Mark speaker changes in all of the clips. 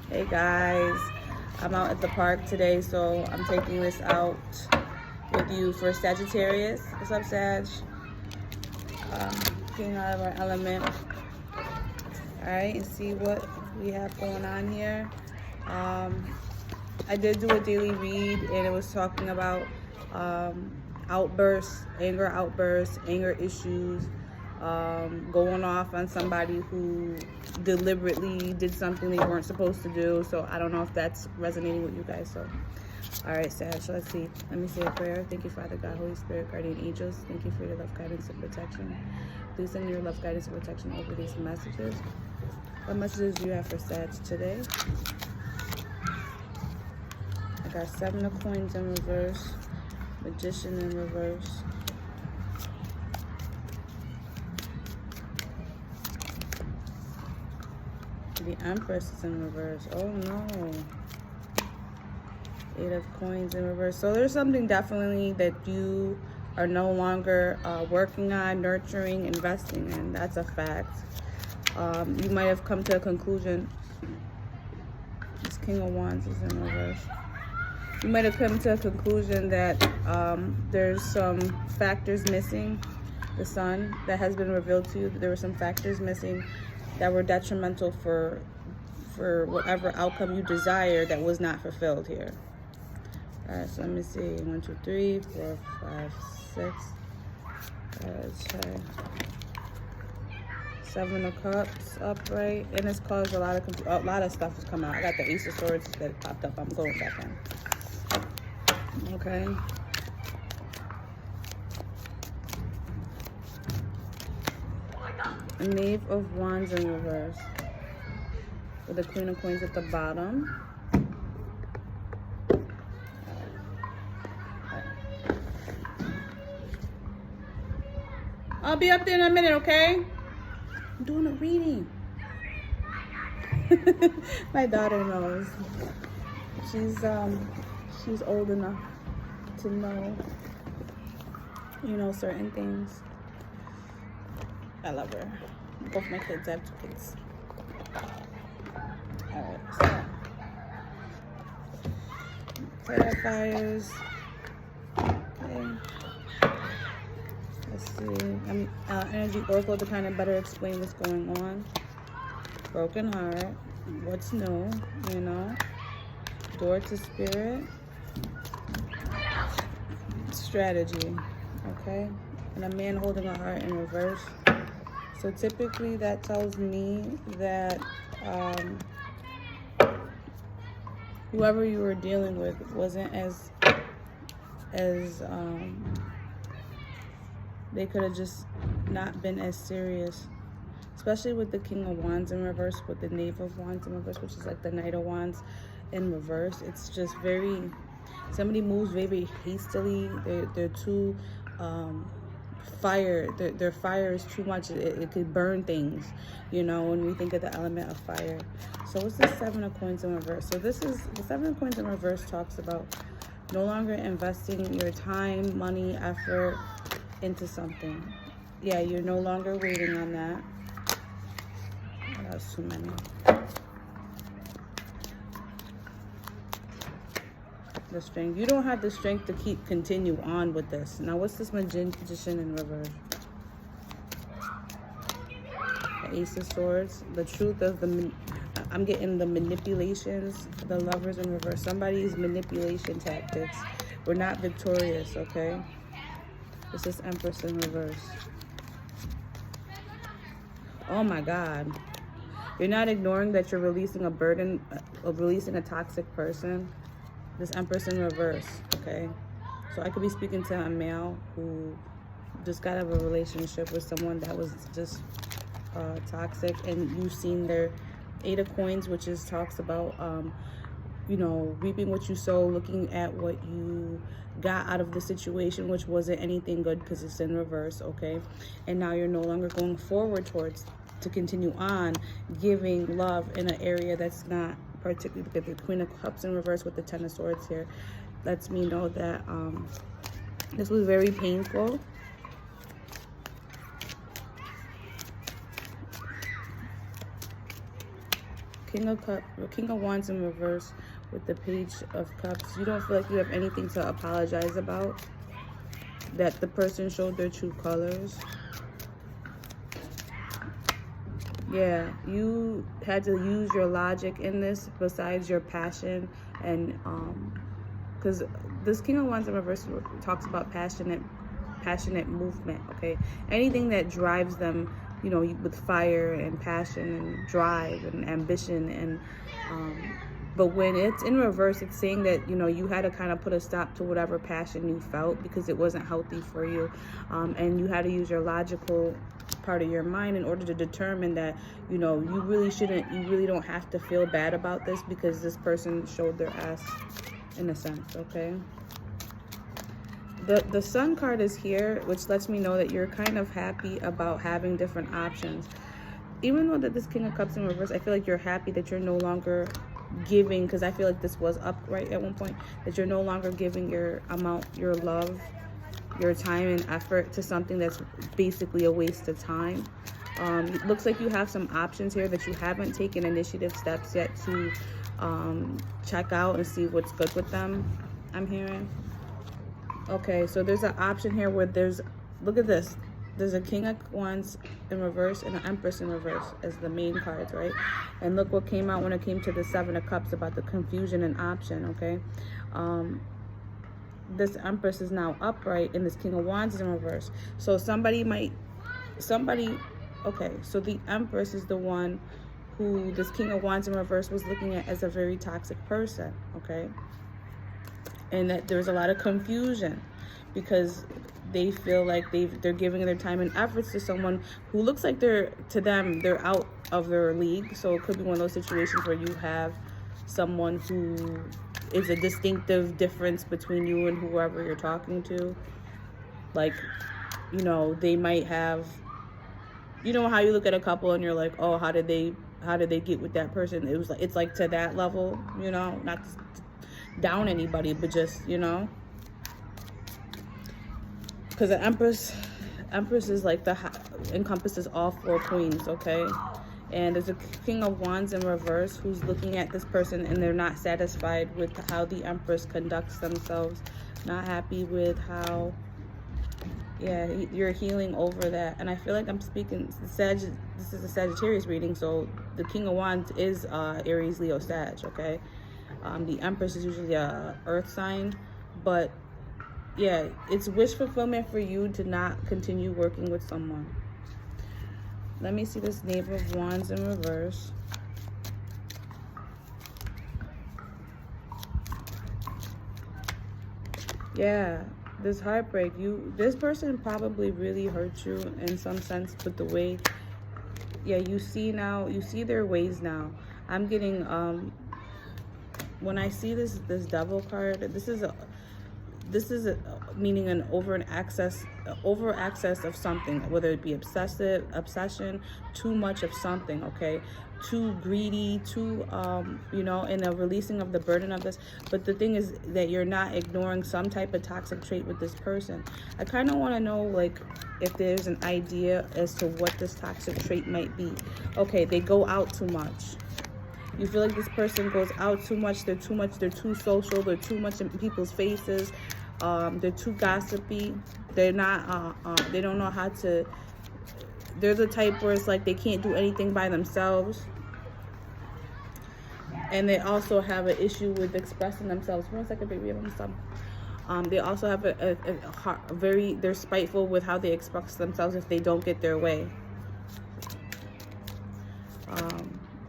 Speaker 1: Hey guys, I'm out at the park today, so I'm taking this out with you for Sagittarius. What's up, Sag? Getting out of our element. Alright, and see what we have going on here. I did do a daily read, and it was talking about outbursts, anger issues, going off on somebody who deliberately did something they weren't supposed to do. So I don't know if that's resonating with you guys. So, all right, Sag, so let's see. Let me say a prayer. Thank you, Father God, Holy Spirit, guardian angels. Thank you for your love, guidance, and protection. Please send your love, guidance, and protection over these messages. What messages do you have for Sag today? I got 7 of coins in reverse, magician in reverse. The Empress is in reverse. Oh no. 8 of coins in reverse. So there's something definitely that you are no longer working on, nurturing, investing in. That's a fact. You might have come to a conclusion. This King of Wands is in reverse. You might have come to a conclusion that there's some factors missing. The Sun that has been revealed to you. There were some factors missing that were detrimental for whatever outcome you desire that was not fulfilled here. All right, so let me see. 1, 2, 3, 4, 5, 6. Let's try. 7 of Cups upright, and it's caused a lot of stuff to come out. I got the Ace of Swords that popped up. I'm going back in. Okay. Knave of Wands in reverse with the Queen of Coins at the bottom. I'll be up there in a minute, okay? I'm doing a reading. My daughter knows. She's old enough to know, certain things. I love her. Both my kids, I have 2 kids. Alright, so clarifiers. Okay. Let's see. Energy Oracle to kind of better explain what's going on. Broken heart. What's new, Door to Spirit. Strategy. Okay. And a man holding a heart in reverse. So typically that tells me that whoever you were dealing with wasn't as they could have just not been as serious, especially with the King of Wands in reverse, with the Knave of Wands in reverse, which is like the Knight of Wands in reverse. It's just somebody moves very hastily. They're too fire. Their fire is too much. It could burn things, when we think of the element of fire. So what's the 7 of Coins in reverse? So this is the 7 of Coins in reverse talks about no longer investing your time, money, effort into something. Yeah, you're no longer waiting on that. Oh, that's too many. The strength. You don't have the strength to continue on with this. Now, what's this magician in reverse? The Ace of Swords. The truth of I'm getting the manipulations, the Lovers in reverse. Somebody's manipulation tactics. We're not victorious, okay? This is Empress in reverse. Oh my God. You're not ignoring that you're releasing a burden, releasing a toxic person. This Empress in reverse, okay? So I could be speaking to a male who just got out of a relationship with someone that was just toxic, and you've seen their 8 of Coins, which talks about, reaping what you sow, looking at what you got out of the situation, which wasn't anything good because it's in reverse, okay? And now you're no longer going forward to continue on giving love in an area that's not particularly good. The Queen of Cups in reverse with the 10 of Swords here lets me know that this was very painful. King of Wands in reverse with the Page of Cups. You don't feel like you have anything to apologize about. That the person showed their true colors. Yeah, you had to use your logic in this besides your passion, and because this King of Wands in reverse talks about passionate movement, okay? Anything that drives them, you know, with fire and passion and drive and ambition, and but when it's in reverse, it's saying that, you know, you had to kind of put a stop to whatever passion you felt because it wasn't healthy for you, and you had to use your logical part of your mind in order to determine that, you know, you really don't have to feel bad about this because this person showed their ass, in a sense, okay? The Sun card is here, which lets me know that you're kind of happy about having different options. Even though that this King of Cups in reverse, I feel like you're happy that you're no longer giving, because I feel like this was upright at one point, that you're no longer giving your love, your time and effort to something that's basically a waste of time. It looks like you have some options here that you haven't taken initiative steps yet to check out and see what's good with them, I'm hearing. Okay, so there's an option here where there's, look at this, there's a King of Wands in reverse and an Empress in reverse as the main cards, right? And look what came out when it came to the Seven of Cups about the confusion and option, okay? This Empress is now upright and this King of Wands is in reverse. So okay, so the Empress is the one who this King of Wands in reverse was looking at as a very toxic person, okay? And that there's a lot of confusion because they feel like they're giving their time and efforts to someone who looks like they're out of their league. So it could be one of those situations where you have someone who is a distinctive difference between you and whoever you're talking to. Like, you know, they might have, you know how you look at a couple and you're like, oh, how did they get with that person? It's like to that level, you know, not to down anybody, but just, you know, because the Empress is like encompasses all four queens, okay? And there's a King of Wands in reverse who's looking at this person and they're not satisfied with how the Empress conducts themselves, not happy with how, yeah, you're healing over that. And I feel like I'm speaking, this is a Sagittarius reading, so the King of Wands is Aries, Leo, Sag, okay? The Empress is usually a earth sign, but yeah, it's wish fulfillment for you to not continue working with someone. Let me see this Knave of Wands in reverse. Yeah, this heartbreak, this person probably really hurt you in some sense, but the way, yeah, you see their ways now. I'm getting when I see this Devil card, this is meaning an over access of something, whether it be obsession, too much of something, okay, too greedy, too you know, and a releasing of the burden of this. But the thing is that you're not ignoring some type of toxic trait with this person. I kind of want to know, like, if there's an idea as to what this toxic trait might be. Okay, they go out too much. You feel like this person goes out too much, they're too social, they're too much in people's faces, they're too gossipy, they're not, they don't know how to, they're the type where it's like they can't do anything by themselves. And they also have an issue with expressing themselves. 1 second, baby, I'm stop. They also have they're spiteful with how they express themselves if they don't get their way.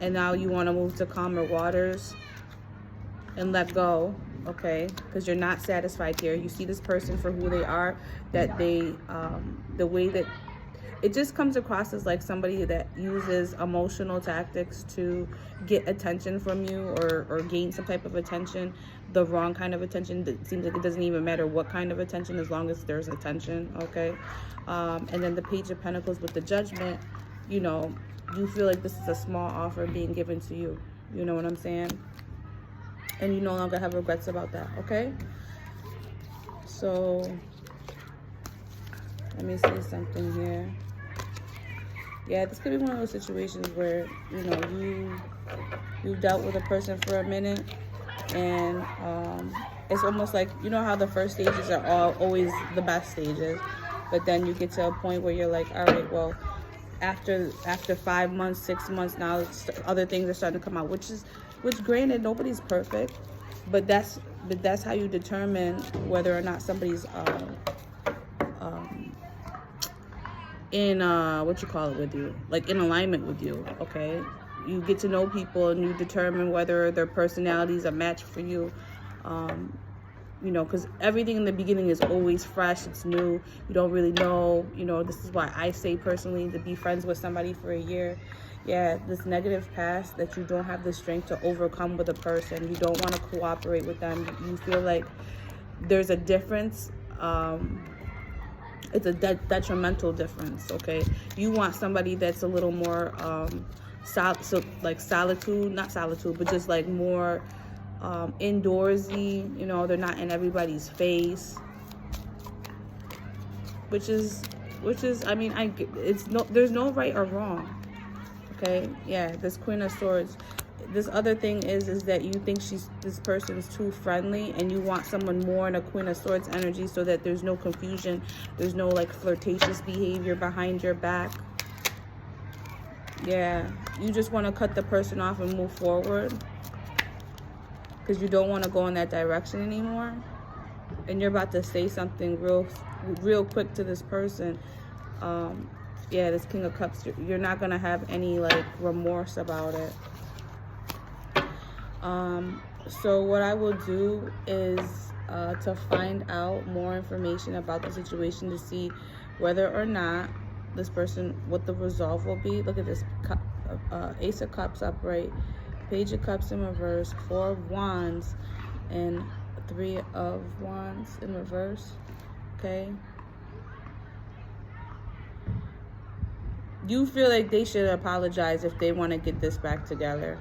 Speaker 1: And now you want to move to calmer waters and let go, okay? Because you're not satisfied here. You see this person for who they are, that they, the way that, it just comes across as like somebody that uses emotional tactics to get attention from you or gain some type of attention, the wrong kind of attention. It seems like it doesn't even matter what kind of attention as long as there's attention, okay? And then the Page of Pentacles with the Judgment, you know, you feel like this is a small offer being given to you. You know what I'm saying? And you no longer have regrets about that, okay? So, let me see something here. Yeah, this could be one of those situations where, you know, you've dealt with a person for a minute, and it's almost like, you know how the first stages are always the best stages, but then you get to a point where you're like, all right, well, after 5 months, 6 months, now other things are starting to come out, which granted, nobody's perfect, but that's how you determine whether or not somebody's in what you call it with you, like in alignment with you. Okay, you get to know people and you determine whether their personality is a match for you. You know, because everything in the beginning is always fresh, it's new, you don't really know. You know, this is why I say personally, to be friends with somebody for a year, yeah, this negative past that you don't have the strength to overcome with a person, you don't want to cooperate with them, you feel like there's a difference, it's a detrimental difference. Okay, you want somebody that's a little more like solitude, not solitude, but just like more indoorsy. You know, they're not in everybody's face, which is I mean, there's no right or wrong. Okay, yeah, this Queen of Swords. This other thing is that you think this person's too friendly, and you want someone more in a Queen of Swords energy, so that there's no confusion, there's no like flirtatious behavior behind your back. Yeah, you just want to cut the person off and move forward because you don't want to go in that direction anymore, and you're about to say something real quick to this person. Yeah, this King of Cups, you're not gonna have any like remorse about it. So what I will do is to find out more information about the situation, to see whether or not this person, what the resolve will be. Look at this, Ace of Cups upright, Page of Cups in reverse, 4 of Wands, and 3 of Wands in reverse. Okay, you feel like they should apologize if they want to get this back together.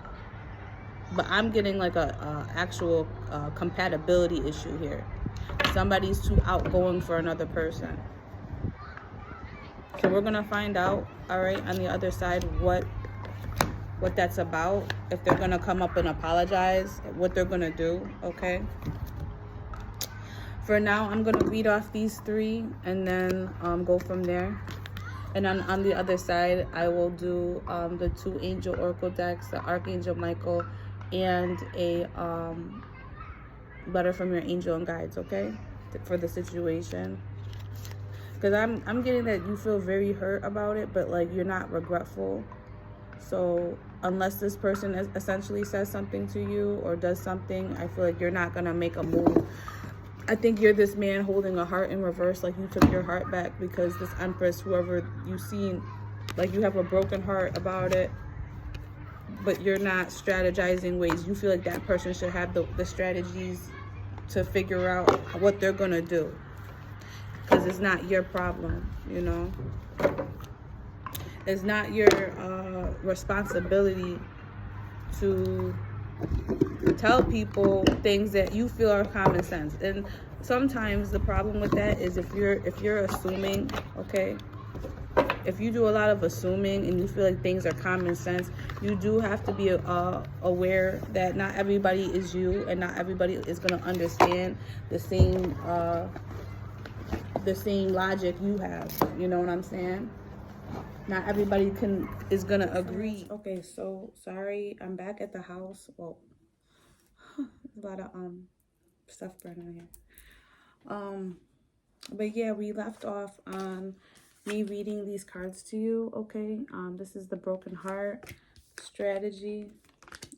Speaker 1: But I'm getting like a actual compatibility issue here. Somebody's too outgoing for another person. So we're gonna find out, all right, on the other side, what that's about. If they're gonna come up and apologize, what they're gonna do. Okay. For now, I'm gonna read off these 3 and then go from there. And on the other side, I will do the 2 angel oracle decks, the Archangel Michael, and a letter from your angel and guides, okay, for the situation. Because I'm getting that you feel very hurt about it, but like you're not regretful. So unless this person essentially says something to you or does something, I feel like you're not gonna make a move. I think you're this man holding a heart in reverse, like you took your heart back, because this Empress, whoever you seen, like you have a broken heart about it, but you're not strategizing ways. You feel like that person should have the strategies to figure out what they're gonna do, because it's not your problem, you know. It's not your responsibility to tell people things that you feel are common sense. And sometimes the problem with that is if you're assuming, okay, if you do a lot of assuming and you feel like things are common sense, you do have to be aware that not everybody is you, and not everybody is going to understand the same logic you have. You know what I'm saying? Not everybody is going to agree. Okay, so sorry, I'm back at the house. Well, a lot of stuff burning here. But yeah, we left off on me reading these cards to you. Okay, this is the Broken Heart, Strategy,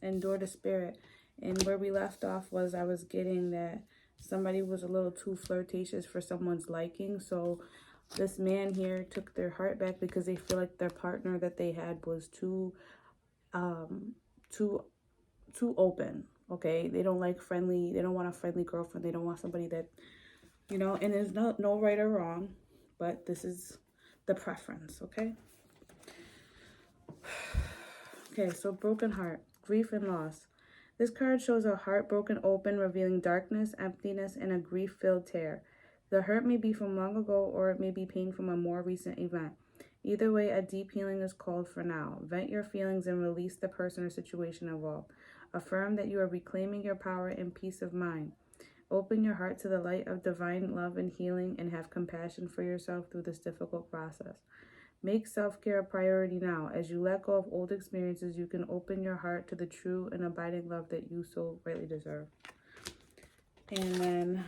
Speaker 1: and Door to Spirit. And where we left off was I was getting that somebody was a little too flirtatious for someone's liking. So this man here took their heart back because they feel like their partner that they had was too open. Okay, they don't like friendly, they don't want a friendly girlfriend, they don't want somebody that, you know, and there's no right or wrong, but this is the preference. Okay. Okay, so broken heart, grief and loss. This card shows a heart broken open, revealing darkness, emptiness, and a grief-filled tear. The hurt may be from long ago, or it may be pain from a more recent event. Either way, a deep healing is called for now. Vent your feelings and release the person or situation involved. Affirm that you are reclaiming your power and peace of mind. Open your heart to the light of divine love and healing, and have compassion for yourself through this difficult process. Make self-care a priority now. As you let go of old experiences, you can open your heart to the true and abiding love that you so rightly deserve. And then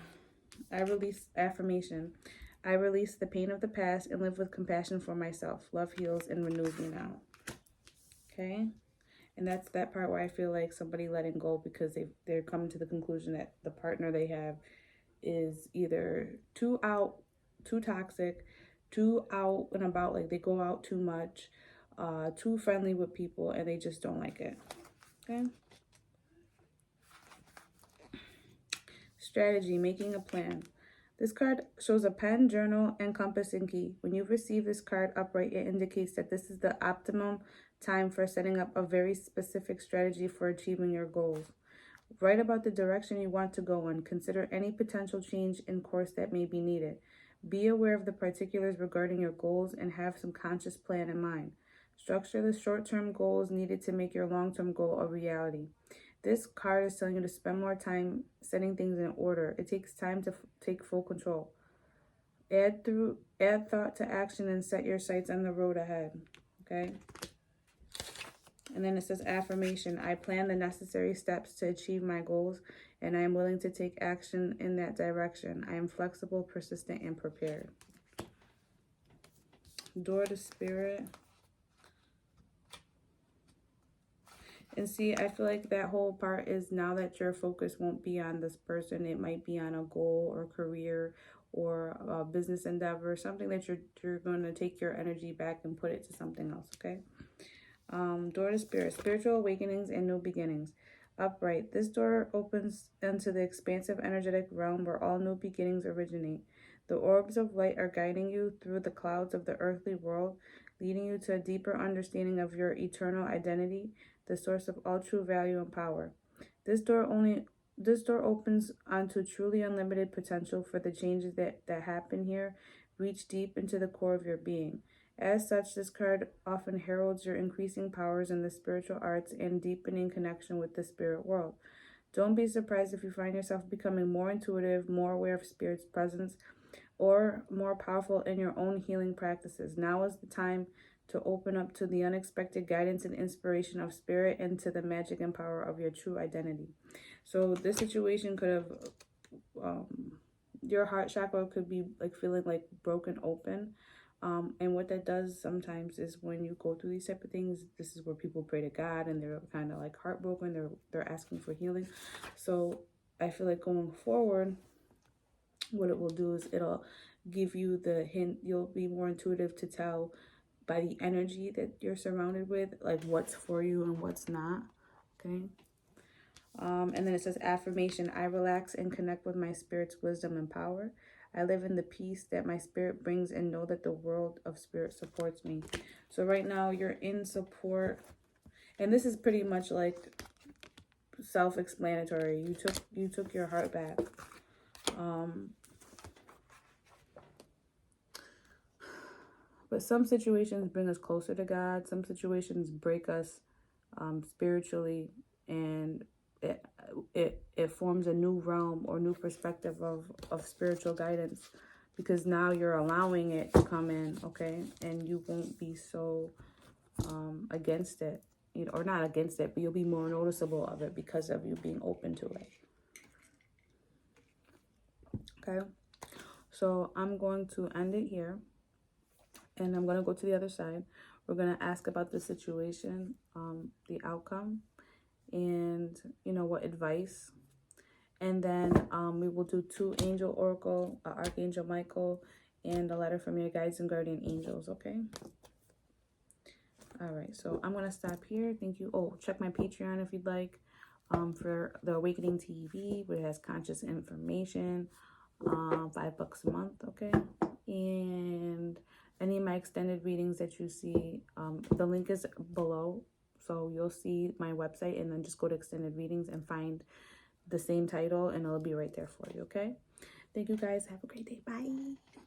Speaker 1: I release affirmation. I release the pain of the past and live with compassion for myself. Love heals and renews me now. Okay? And that's that part where I feel like somebody letting go because they're coming to the conclusion that the partner they have is either too toxic, too out and about, like they go out too much, too friendly with people, and they just don't like it. Okay? Strategy, making a plan. This card shows a pen, journal, and compass and key. When you receive this card upright, it indicates that this is the optimum time for setting up a very specific strategy for achieving your goals. Write about the direction you want to go in. Consider any potential change in course that may be needed. Be aware of the particulars regarding your goals and have some conscious plan in mind. Structure the short-term goals needed to make your long-term goal a reality. This card is telling you to spend more time setting things in order. It takes time to take full control. Add thought to action and set your sights on the road ahead. Okay? And then it says affirmation. I plan the necessary steps to achieve my goals, and I am willing to take action in that direction. I am flexible, persistent, and prepared. Door to Spirit. And see, I feel like that whole part is now that your focus won't be on this person. It might be on a goal or career or a business endeavor, something that you're going to take your energy back and put it to something else, okay? Door to Spirit, spiritual awakenings and new beginnings. Upright. This door opens into the expansive energetic realm where all new beginnings originate. The orbs of light are guiding you through the clouds of the earthly world, leading you to a deeper understanding of your eternal identity, the source of all true value and power. This door opens onto truly unlimited potential for the changes that happen here. Reach deep into the core of your being. As such, this card often heralds your increasing powers in the spiritual arts and deepening connection with the spirit world. Don't be surprised if you find yourself becoming more intuitive, more aware of spirit's presence, or more powerful in your own healing practices. Now is the time to open up to the unexpected guidance and inspiration of spirit and to the magic and power of your true identity. So this situation could have, your heart chakra could be like feeling like broken open. And what that does sometimes is when you go through these type of things, this is where people pray to God and they're kind of like heartbroken. They're asking for healing. So I feel like going forward, what it will do is it'll give you the hint. You'll be more intuitive to tell by the energy that you're surrounded with, like what's for you and what's not. Okay. And then it says affirmation. I relax and connect with my spirit's wisdom and power. I live in the peace that my spirit brings and know that the world of spirit supports me. So right now you're in support. And this is pretty much like self-explanatory. You took your heart back. But some situations bring us closer to God. Some situations break us spiritually, and it forms a new realm or new perspective of spiritual guidance, because now you're allowing it to come in, okay? And you won't be so against it, you know, or not against it, but you'll be more noticeable of it because of you being open to it. Okay, so I'm going to end it here, and I'm going to go to the other side. We're going to ask about the situation, the outcome, and you know what advice. And then we will do 2 angel oracle, Archangel Michael, and a letter from your guides and guardian angels. Okay. All right, so I'm gonna stop here. Thank you. Oh, check my Patreon if you'd like, for the Awakening TV, where it has conscious information, $5 a month. Okay. And any of my extended readings that you see, the link is below. So you'll see my website and then just go to extended readings and find the same title and it'll be right there for you. Okay. Thank you guys. Have a great day. Bye.